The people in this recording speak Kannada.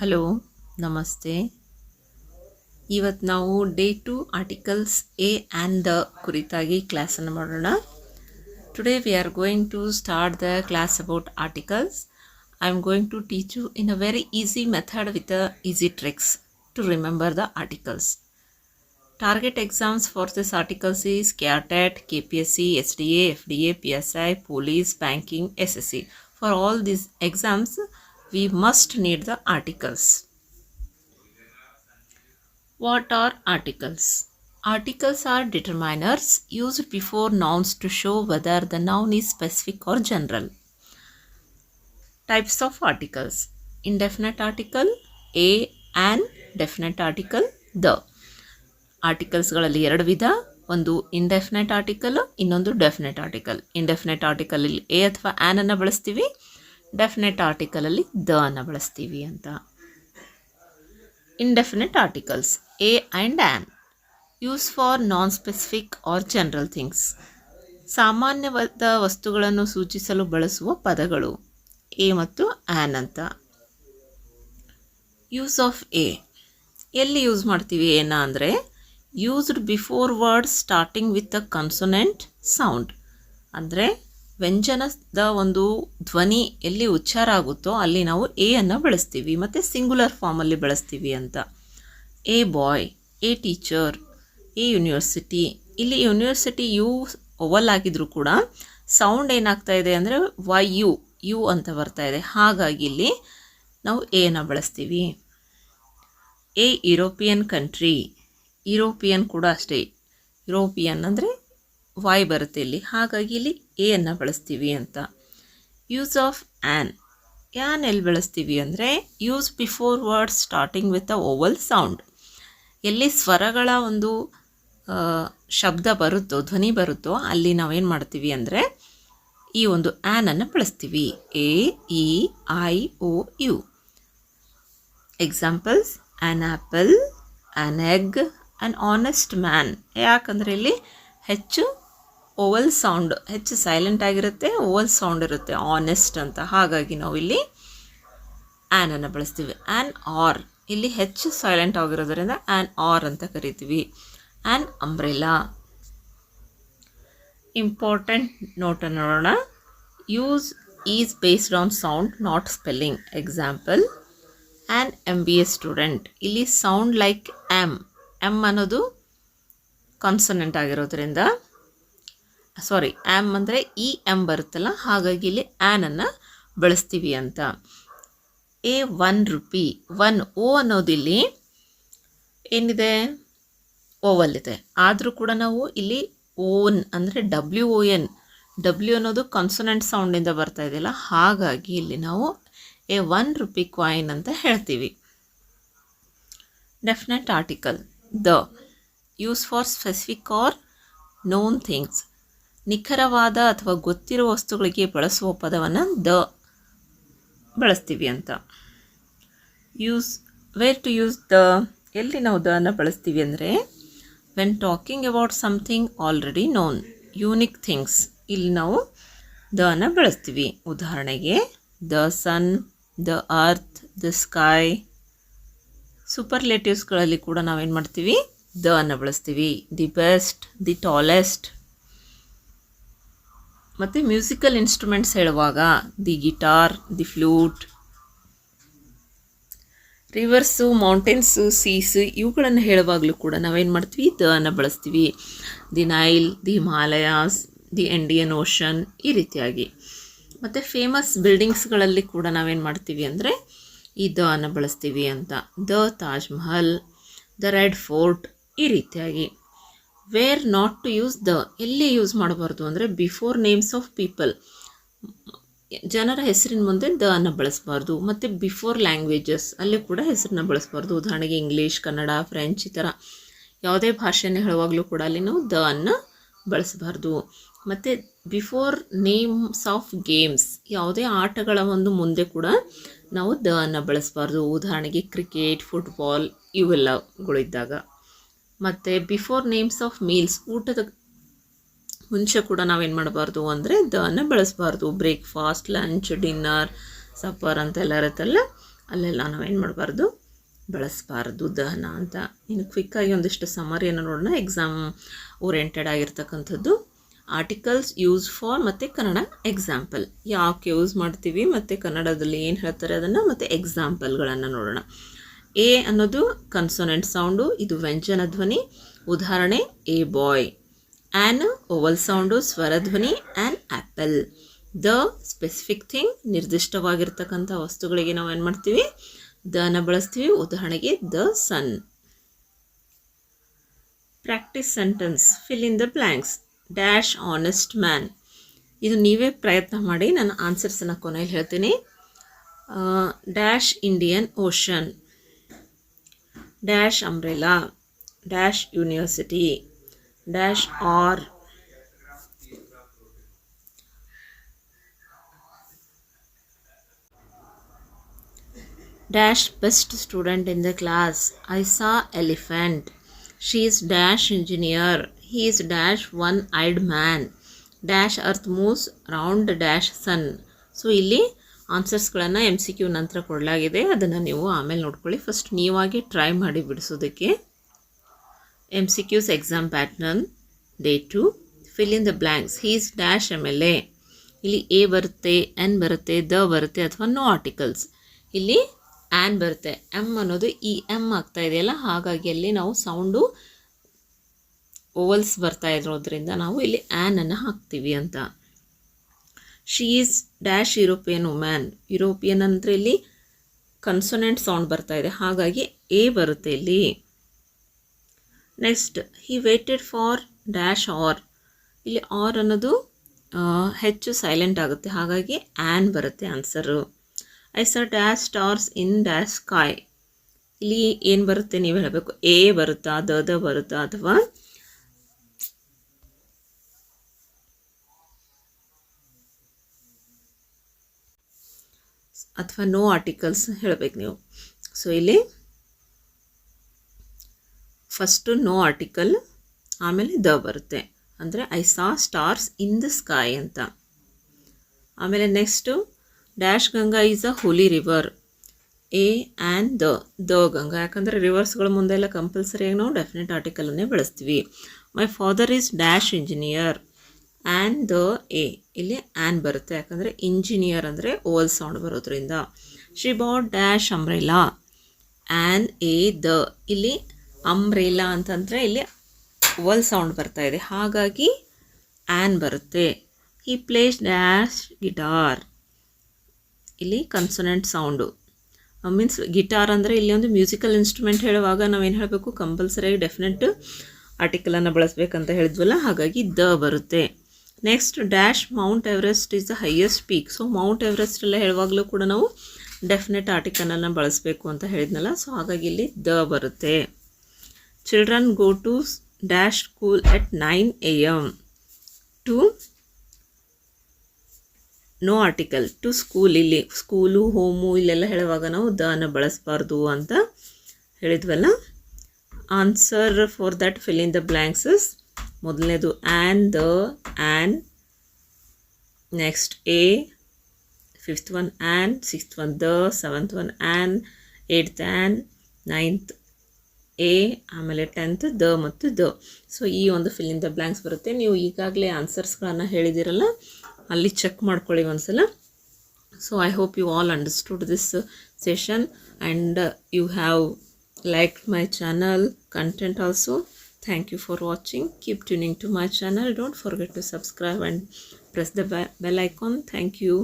ಹಲೋ, ನಮಸ್ತೆ. ಇವತ್ತು ನಾವು day 2 articles a and the ಕುರಿತಾಗಿ ಕ್ಲಾಸನ್ನು ಮಾಡೋಣ. Today we are going to start the class about articles. I am going to teach you in a very easy method with easy tricks to remember the articles. Target exams for this articles is CAT, KPSC, SDA, FDA, PSI, Police, Banking, SSC. For all these exams, we must need the articles. What are articles? Articles are determiners used before nouns to show whether the noun is specific or general. Types of articles: indefinite article, a, an, definite article, the. ಆರ್ಟಿಕಲ್ಸ್ಗಳಲ್ಲಿ ಎರಡು ವಿಧ, ಒಂದು ಇಂಡೆಫಿನೆಟ್ ಆರ್ಟಿಕಲ್, ಇನ್ನೊಂದು ಡೆಫಿನೆಟ್ ಆರ್ಟಿಕಲ್. ಇಂಡೆಫಿನೆಟ್ ಆರ್ಟಿಕಲಲ್ಲಿ ಎ ಅಥವಾ ಆ್ಯನ್ ಅನ್ನು ಬಳಸ್ತೀವಿ, ಡೆಫಿನೆಟ್ ಆರ್ಟಿಕಲಲ್ಲಿ ದ ಅನ್ನು ಬಳಸ್ತೀವಿ ಅಂತ. Indefinite articles a and an use for non specific or general things. ಸಾಮಾನ್ಯವಾದ ವಸ್ತುಗಳನ್ನು ಸೂಚಿಸಲು ಬಳಸುವ ಪದಗಳು ಎ ಮತ್ತು ಆ್ಯನ್ ಅಂತ. ಯೂಸ್ ಆಫ್ ಎ, ಎಲ್ಲಿ ಯೂಸ್ ಮಾಡ್ತೀವಿ ಏನ ಅಂದರೆ used before word starting with a consonant sound. ಅಂದರೆ ವ್ಯಂಜನದ ಒಂದು ಧ್ವನಿ ಎಲ್ಲಿ ಉಚ್ಚಾರ ಆಗುತ್ತೋ ಅಲ್ಲಿ ನಾವು ಎ ಅನ್ನು ಬಳಸ್ತೀವಿ, ಮತ್ತು ಸಿಂಗುಲರ್ ಫಾರ್ಮಲ್ಲಿ ಬಳಸ್ತೀವಿ ಅಂತ. A boy, A teacher, A university. ಇಲ್ಲಿ ಯೂನಿವರ್ಸಿಟಿ ಯು ಓವಲ್ ಆಗಿದ್ರು ಕೂಡ ಸೌಂಡ್ ಏನಾಗ್ತಾ ಇದೆ ಅಂದರೆ ಯು ಅಂತ ಬರ್ತಾ ಇದೆ, ಹಾಗಾಗಿ ಇಲ್ಲಿ ನಾವು ಎ ಅನ್ನು ಬಳಸ್ತೀವಿ. ಎ ಯುರೋಪಿಯನ್ ಕಂಟ್ರಿ, ಯುರೋಪಿಯನ್ ಕೂಡ ಅಷ್ಟೇ, ಯುರೋಪಿಯನ್ ಅಂದರೆ ವಾಯ್ ಬರುತ್ತೆ ಇಲ್ಲಿ, ಹಾಗಾಗಿ ಇಲ್ಲಿ ಎ ಅನ್ನು ಬಳಸ್ತೀವಿ ಅಂತ. ಯೂಸ್ ಆಫ್ ಆ್ಯನ್, ಆ್ಯನ್ ಎಲ್ಲಿ ಬಳಸ್ತೀವಿ ಅಂದರೆ use before word starting with a Oval sound. ಎಲ್ಲಿ ಸ್ವರಗಳ ಒಂದು ಶಬ್ದ ಬರುತ್ತೋ, ಧ್ವನಿ ಬರುತ್ತೋ ಅಲ್ಲಿ ನಾವೇನು ಮಾಡ್ತೀವಿ ಅಂದರೆ ಈ ಒಂದು ಆ್ಯನನ್ನು ಬಳಸ್ತೀವಿ. A, E, I, O, U. Examples: an apple, an egg, an honest man. ಯಾಕಂದರೆ ಇಲ್ಲಿ ಹೆಚ್ಚು ಓವಲ್ ಸೌಂಡ್, ಹೆಚ್ಚು ಸೈಲೆಂಟ್ ಆಗಿರುತ್ತೆ, ಓವಲ್ ಸೌಂಡ್ ಇರುತ್ತೆ ಆನೆಸ್ಟ್ ಅಂತ, ಹಾಗಾಗಿ ನಾವು ಇಲ್ಲಿ ಆ್ಯನನ್ನು ಬಳಸ್ತೀವಿ. ಆ್ಯನ್ ಆರ್, ಇಲ್ಲಿ ಹೆಚ್ಚು ಸೈಲೆಂಟ್ ಆಗಿರೋದ್ರಿಂದ ಆ್ಯನ್ ಆರ್ ಅಂತ ಕರಿತೀವಿ. An umbrella. ಇಂಪಾರ್ಟೆಂಟ್ ನೋಟನ್ನು ನೋಡೋಣ. Use is based on sound, not spelling. Example: an MBA student. ಇಲ್ಲಿ ಸೌಂಡ್ ಲೈಕ್ ಎಮ್ ಅನ್ನೋದು ಕಾನ್ಸನೆಂಟ್ ಆಗಿರೋದ್ರಿಂದ, ಆ್ಯಮ್ ಅಂದರೆ ಇ ಎಮ್ ಬರುತ್ತಲ್ಲ, ಹಾಗಾಗಿ ಇಲ್ಲಿ ಆ್ಯನನ್ನು ಬಳಸ್ತೀವಿ ಅಂತ. A 1 rupee. ಓ ಅನ್ನೋದಿಲ್ಲಿ ಏನಿದೆ, ಓವಲ್ ಇದೆ, ಆದರೂ ಕೂಡ ನಾವು ಇಲ್ಲಿ ಓನ್ ಅಂದರೆ WON, ಡಬ್ಲ್ಯೂ ಅನ್ನೋದು ಕಾನ್ಸನೆಂಟ್ ಸೌಂಡಿಂದ ಬರ್ತಾ ಇದೆಯಲ್ಲ, ಹಾಗಾಗಿ ಇಲ್ಲಿ ನಾವು ಎ 1 ರೂಪಿ ಕಾಯಿನ್ ಅಂತ ಹೇಳ್ತೀವಿ. Definite article the. Use for specific or known things. ನಿಖರವಾದ ಅಥವಾ ಗೊತ್ತಿರುವ ವಸ್ತುಗಳಿಗೆ ಬಳಸುವ ಪದವನ್ನು ದ ಬಳಸ್ತೀವಿ ಅಂತ. Use, where to use the, ಎಲ್ಲಿ ನಾವು ದ ಅನ್ನು ಬಳಸ್ತೀವಿ ಅಂದರೆ when talking about something already known, unique things, ಇಲ್ಲಿ ನಾವು ದ ಅನ್ನು ಬಳಸ್ತೀವಿ. ಉದಾಹರಣೆಗೆ the sun, the earth, the sky. ಸೂಪರ್ಲೇಟಿವ್ಸ್ಗಳಲ್ಲಿ ಕೂಡ ನಾವೇನು ಮಾಡ್ತೀವಿ, ದ ಅನ್ನು ಬಳಸ್ತೀವಿ. The best, the tallest. ಮತ್ತು ಮ್ಯೂಸಿಕಲ್ ಇನ್ಸ್ಟ್ರೂಮೆಂಟ್ಸ್ ಹೇಳುವಾಗ the guitar, the flute. Rivers, mountains, ಸೀಸು ಇವುಗಳನ್ನು ಹೇಳುವಾಗಲೂ ಕೂಡ ನಾವೇನು ಮಾಡ್ತೀವಿ, ದ ಅನ್ನು ಬಳಸ್ತೀವಿ. The Nile, the Himalayas, the Indian ocean, ಈ ರೀತಿಯಾಗಿ. ಮತ್ತು ಫೇಮಸ್ ಬಿಲ್ಡಿಂಗ್ಸ್ಗಳಲ್ಲಿ ಕೂಡ ನಾವೇನು ಮಾಡ್ತೀವಿ ಅಂದರೆ ಈ ದ ಅನ್ನು ಬಳಸ್ತೀವಿ ಅಂತ. The Taj Mahal, the red fort, ಈ ರೀತಿಯಾಗಿ. Where not to use the, ಎಲ್ಲಿ ಯೂಸ್ ಮಾಡಬಾರ್ದು ಅಂದರೆ ಬಿಫೋರ್ ನೇಮ್ಸ್ ಆಫ್ ಪೀಪಲ್, ಜನರ ಹೆಸರಿನ ಮುಂದೆ ದ ಅನ್ನು ಬಳಸಬಾರ್ದು. ಮತ್ತು ಬಿಫೋರ್ ಲ್ಯಾಂಗ್ವೇಜಸ್, ಅಲ್ಲಿ ಕೂಡ ಹೆಸರನ್ನ ಬಳಸಬಾರ್ದು. ಉದಾಹರಣೆಗೆ ಇಂಗ್ಲೀಷ್, ಕನ್ನಡ, ಫ್ರೆಂಚ್, ಈ ಥರ ಯಾವುದೇ ಭಾಷೆಯನ್ನು ಹೇಳುವಾಗಲೂ ಕೂಡ ಅಲ್ಲಿ ನಾವು ದ ಅನ್ನು ಬಳಸಬಾರ್ದು. ಮತ್ತು ಬಿಫೋರ್ ನೇಮ್ಸ್ ಆಫ್ ಗೇಮ್ಸ್, ಯಾವುದೇ ಆಟಗಳ ಒಂದು ಮುಂದೆ ಕೂಡ ನಾವು ದ ಅನ್ನು ಬಳಸಬಾರ್ದು. ಉದಾಹರಣೆಗೆ ಕ್ರಿಕೆಟ್, ಫುಟ್ಬಾಲ್ ಇವೆಲ್ಲಗಳಿದ್ದಾಗ. ಮತ್ತು ಬಿಫೋರ್ ನೇಮ್ಸ್ ಆಫ್ ಮೀಲ್ಸ್, ಊಟದ ಮುಂಚೆ ಕೂಡ ನಾವೇನು ಮಾಡಬಾರ್ದು ಅಂದರೆ ದ ಅನ್ನು ಬಳಸಬಾರ್ದು. ಬ್ರೇಕ್ಫಾಸ್ಟ್, ಲಂಚ್, ಡಿನ್ನರ್, ಸಪ್ಪರ್ ಅಂತೆಲ್ಲ ಇರುತ್ತಲ್ಲ, ಅಲ್ಲೆಲ್ಲ ನಾವೇನು ಮಾಡಬಾರ್ದು, ಬಳಸಬಾರ್ದು ದಹನ ಅಂತ. ಇನ್ನು ಕ್ವಿಕ್ಕಾಗಿ ಒಂದಿಷ್ಟು ಸಮರಿಯನ್ನು ನೋಡೋಣ. ಎಕ್ಸಾಮ್ ಓರಿಯೆಂಟೆಡ್ ಆಗಿರ್ತಕ್ಕಂಥದ್ದು. ಆರ್ಟಿಕಲ್ಸ್ ಯೂಸ್ ಫಾರ್ ಮತ್ತು ಕನ್ನಡ ಎಕ್ಸಾಂಪಲ್, ಯಾಕೆ ಯೂಸ್ ಮಾಡ್ತೀವಿ ಮತ್ತು ಕನ್ನಡದಲ್ಲಿ ಏನು ಹೇಳ್ತಾರೆ ಅದನ್ನು, ಮತ್ತು ಎಕ್ಸಾಂಪಲ್ಗಳನ್ನು ನೋಡೋಣ. ಎ ಅನ್ನೋದು ಕನ್ಸೋನೆಂಟ್ ಸೌಂಡು, ಇದು ವ್ಯಂಜನ ಧ್ವನಿ. ಉದಾಹರಣೆ a boy. An vowel sound, ಸ್ವರಧ್ವನಿ. An apple. The specific thing, ನಿರ್ದಿಷ್ಟವಾಗಿರ್ತಕ್ಕಂಥ ವಸ್ತುಗಳಿಗೆ ನಾವು ಏನು ಮಾಡ್ತೀವಿ, ದನ ಬಳಸ್ತೀವಿ. ಉದಾಹರಣೆಗೆ the sun. Practice sentence, fill in the blanks. Dash honest man. ಇದು ನೀವೇ ಪ್ರಯತ್ನ ಮಾಡಿ, ನಾನು ಆನ್ಸರ್ಸನ್ನು ಕೊನೆಯಲ್ಲಿ ಹೇಳ್ತೀನಿ. Dash Indian Ocean. Dash umbrella. Dash university. Dash hour. Dash best student in the class. I saw elephant. She is dash engineer. He is dash one-eyed man. Dash earth moves round dash sun. So ಇಲ್ಲಿ ಆನ್ಸರ್ಸ್ಗಳನ್ನು MCQ ನಂತರ ಕೊಡಲಾಗಿದೆ, ಅದನ್ನು ನೀವು ಆಮೇಲೆ ನೋಡ್ಕೊಳ್ಳಿ. ಫಸ್ಟ್ ನೀವಾಗಿ ಟ್ರೈ ಮಾಡಿ ಬಿಡಿಸೋದಕ್ಕೆ. MCQs exam pattern day 2. Fill in the blanks. He is dash MLA. ಇಲ್ಲಿ ಎ ಬರುತ್ತೆ, ಎನ್ ಬರುತ್ತೆ, ದ ಬರುತ್ತೆ, ಅಥವಾ ನೋ ಆರ್ಟಿಕಲ್ಸ್. ಇಲ್ಲಿ ಆ್ಯನ್ ಬರುತ್ತೆ. ಎಮ್ ಅನ್ನೋದು ಈ ಎಮ್ ಆಗ್ತಾ ಇದೆಯಲ್ಲ, ಹಾಗಾಗಿ ಅಲ್ಲಿ ನಾವು ಸೌಂಡು ಓವಲ್ಸ್ ಬರ್ತಾ ಇರೋದ್ರಿಂದ ನಾವು ಇಲ್ಲಿ ಆ್ಯನನ್ನು ಹಾಕ್ತೀವಿ ಅಂತ. She is dash European woman. European ಅಂದರೆ ಇಲ್ಲಿ ಕನ್ಸೋನೆಂಟ್ ಸೌಂಡ್ ಬರ್ತಾ ಇದೆ, ಹಾಗಾಗಿ ಎ ಬರುತ್ತೆ ಇಲ್ಲಿ. Next, he waited for dash R. ಇಲ್ಲಿ ಆರ್ ಅನ್ನೋದು ಹೆಚ್ಚು ಸೈಲೆಂಟ್ ಆಗುತ್ತೆ, ಹಾಗಾಗಿ ಆ್ಯನ್ ಬರುತ್ತೆ answer. I saw dash stars in dash sky. ಇಲ್ಲಿ ಏನು ಬರುತ್ತೆ ನೀವು ಹೇಳಬೇಕು. ಎ ಬರುತ್ತಾ, ದ ಬರುತ್ತಾ, ಅಥವಾ ನೋ ಆರ್ಟಿಕಲ್ಸ್ ಹೇಳಬೇಕು ನೀವು. ಸೊ ಇಲ್ಲಿ ಫಸ್ಟು ನೋ ಆರ್ಟಿಕಲ್, ಆಮೇಲೆ ದ ಬರುತ್ತೆ, ಅಂದರೆ I saw stars in the sky ಅಂತ. ಆಮೇಲೆ next dash Ganga is a holy river. A and the Ganga, ಯಾಕಂದರೆ ರಿವರ್ಸ್ಗಳ ಮುಂದೆಲ್ಲ ಕಂಪಲ್ಸರಿಯಾಗಿ ನಾವು ಡೆಫಿನೆಟ್ ಆರ್ಟಿಕಲನ್ನೇ ಬಳಸ್ತೀವಿ. My father is dash engineer. And the a, ಇಲ್ಲಿ ಆ್ಯನ್ ಬರುತ್ತೆ, ಯಾಕಂದರೆ ಇಂಜಿನಿಯರ್ ಅಂದರೆ ಓವಲ್ ಸೌಂಡ್ ಬರೋದ್ರಿಂದ. She bought dash umbrella. An a the, ಇಲ್ಲಿ ಅಂಬ್ರೆಲಾ ಅಂತಂದರೆ ಇಲ್ಲಿ ಓವಲ್ ಸೌಂಡ್ ಬರ್ತಾ ಇದೆ, ಹಾಗಾಗಿ ಆ್ಯನ್ ಬರುತ್ತೆ. ಹಿ ಪ್ಲೇಸ್ ಡ್ಯಾಶ್ ಗಿಟಾರ್. ಇಲ್ಲಿ ಕನ್ಸೋನೆಂಟ್ ಸೌಂಡು, ಮೀನ್ಸ್ ಗಿಟಾರ್ ಅಂದರೆ ಇಲ್ಲಿ ಒಂದು ಮ್ಯೂಸಿಕಲ್ ಇನ್ಸ್ಟ್ರೂಮೆಂಟ್ ಹೇಳುವಾಗ ನಾವೇನು ಹೇಳಬೇಕು, ಕಂಪಲ್ಸರಿಯಾಗಿ ಡೆಫಿನೆಟ್ ಆರ್ಟಿಕಲನ್ನು ಬಳಸಬೇಕಂತ ಹೇಳಿದ್ವಲ್ಲ, ಹಾಗಾಗಿ ದ ಬರುತ್ತೆ. Next, dash Mount Everest is the highest peak. So Mount Everest ಎಲ್ಲ ಹೇಳುವಾಗಲೂ ಕೂಡ ನಾವು ಡೆಫಿನೆಟ್ ಆರ್ಟಿಕಲನ್ನು ಬಳಸಬೇಕು ಅಂತ ಹೇಳಿದ್ನಲ್ಲ, ಸೊ ಹಾಗಾಗಿ ಇಲ್ಲಿ ದ ಬರುತ್ತೆ. Children go to dash school at 9 AM. To no article. To school, ಇಲ್ಲಿ ಸ್ಕೂಲು, ಹೋಮು ಇಲ್ಲೆಲ್ಲ ಹೇಳುವಾಗ ನಾವು ದನ ಬಳಸಬಾರ್ದು ಅಂತ ಹೇಳಿದ್ವಲ್ಲ. Answer for that fill in the blanks. ಮೊದಲನೇದು an, the, an. Next a, 5th one an, 6th one the, 7th one an, 8th an, 9th a, ಆಮೇಲೆ 10th ದ ಮತ್ತು ದ. ಸೊ ಈ ಒಂದು ಫಿಲ್ ಇನ್ ದ ಬ್ಲ್ಯಾಂಕ್ಸ್ ಬರುತ್ತೆ. ನೀವು ಈಗಾಗಲೇ ಆನ್ಸರ್ಸ್ಗಳನ್ನು ಹೇಳಿದಿರಲ್ಲ, ಅಲ್ಲಿ ಚೆಕ್ ಮಾಡ್ಕೊಳ್ಳಿ ಒಂದ್ಸಲ. So I hope you all understood this session and you have liked my channel content also. Thank you for watching. Keep tuning to my channel. Don't forget to subscribe and press the bell icon. Thank you.